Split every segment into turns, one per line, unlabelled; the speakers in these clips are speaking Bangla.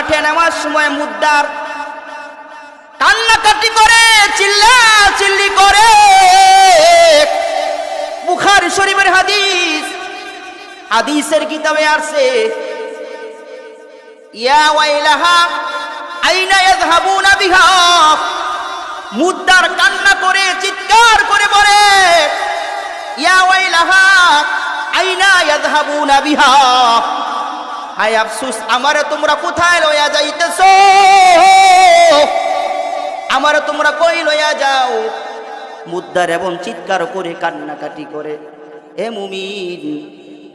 মাঠে নামার সময় মুদ্দার কান্নাকাটি করে, চিল্লা চিল্লি করে। বুখারী শরীফের হাদিস, হাদিসের কিতাবে আসছে, ইয়া ওয়াইলাহা আইনা ইয়াযহাবুনা বিহা। মুদ্দার কান্না করে চিৎকার করে বলে, ইয়া ওয়াইলাহা আইনা ইয়াযহাবুনা বিহা। হায় আফসোস, আমারে তোমরা কোথায় লইয়া যাইতেছো? আমারে তোমরা কই লইয়া যাও? মুদ্দার এবং চিৎকার করে কান্নাকাটি করে। হে মুমিন,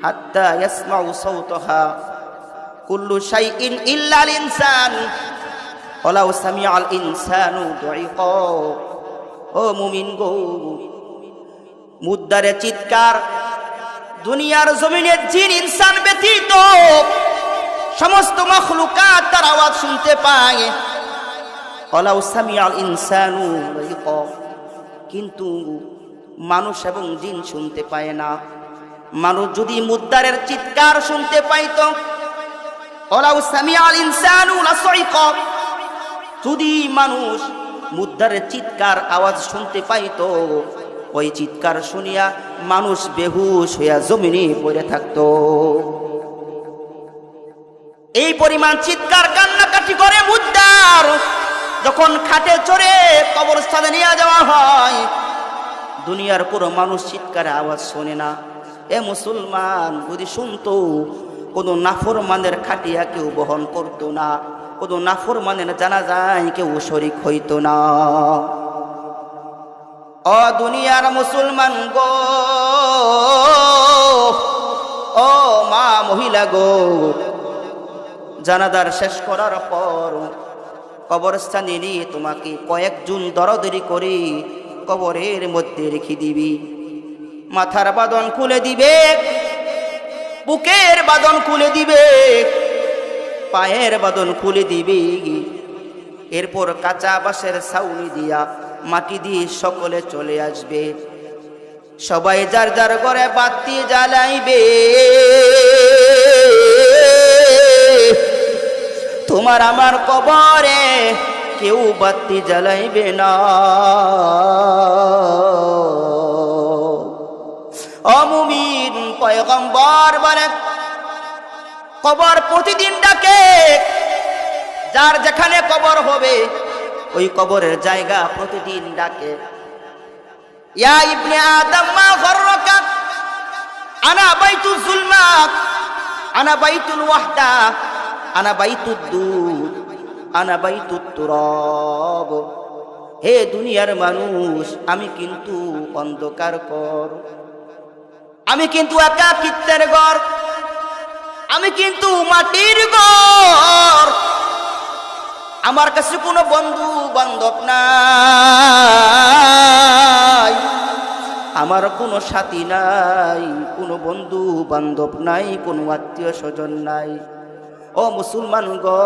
হাত্তা ইয়াসমাউ সাওতাহা কুল্লু শাইইন ইল্লাল ইনসান ওয়ালাউ সামিআল ইনসানু দুইকা। ও মুমিন গো, মুদ্দারের চিৎকার দুনিয়ার জমিনের জিন ইনসান ব্যতীত সমস্ত মাখলুকাত তার আওয়াজ শুনতে পায়। ওয়ালাউ সামিআল ইনসানু দুইকা, কিন্তু মানুষ এবং জিন শুনতে পায় না। মানুষ যদি মুদ্দারের চিৎকার শুনতে পাইত, ওয়ালাউ সামিআল ইনসানু লাসাইকা, যদি মানুষ মুদ্দারের চিৎকার আওয়াজ শুনতে পাইত, ওই চিৎকার শুনিয়া মানুষ বেহুশ হইয়া জমিনে পড়ে থাকতো। এই পরিমাণ চিৎকার কান্নাকাটি করে মুদ্দার। যখন খাটে চড়ে কবরস্থানে নিয়ে যাওয়া হয়, দুনিয়ার কোনো মানুষ চিৎকারের আওয়াজ শোনে না। এ মুসলমান, যদি শুনতো, কোনো নাফরমানের খাটিয়া কেউ বহন করতো না, কোনো নাফরমানের জানাজায় কেউ শরীক হইতো না। ও দুনিয়ার মুসলমান গো, ও মা মহিলা গো, জানাজার শেষ করার পর কবরস্থানে নিয়ে তোমাকে কয়েকজন দরদরি করে কবরের মধ্যে রেখে দিবি। মাথার বাঁধন খুলে দিবে, বুকের বাঁধন খুলে দিবে, পায়ের বাঁধন খুলে দিবে। এরপর কাঁচা বাঁশের ছাউনি দিয়া মাটি দিয়ে সকলে চলে আসবে। সবাই যার যার ঘরে বাতি জ্বালাইবে। তোমার আমার কবরে কেউ বাতি জ্বালাইবে না। ও মুমিন, পয়গম্বর বলে, কবর প্রতিদিন ডাকে। যার যেখানে কবর হবে ওই কবরের জায়গা প্রতিদিন ডাকে। ইয়া ইবনে আদম মা গররাকা, আনা বাইতুল যুলমাত, আনা বাইতুল ওয়াহদা, আনা বাইতুদ দুদ, আনা বাইতুত তুরাব। হে দুনিয়ার মানুষ, আমি কিন্তু অন্ধকার ঘর, আমি কিন্তু একাকিত্বের ঘর, আমি কিন্তু মাটির ঘর। আমার কাছে কোনো বন্ধু বান্ধব নাই, আমার কোনো সাথী নাই, কোনো বন্ধু বান্ধব নাই, কোনো আত্মীয় স্বজন নাই। ও মুসলমান গো,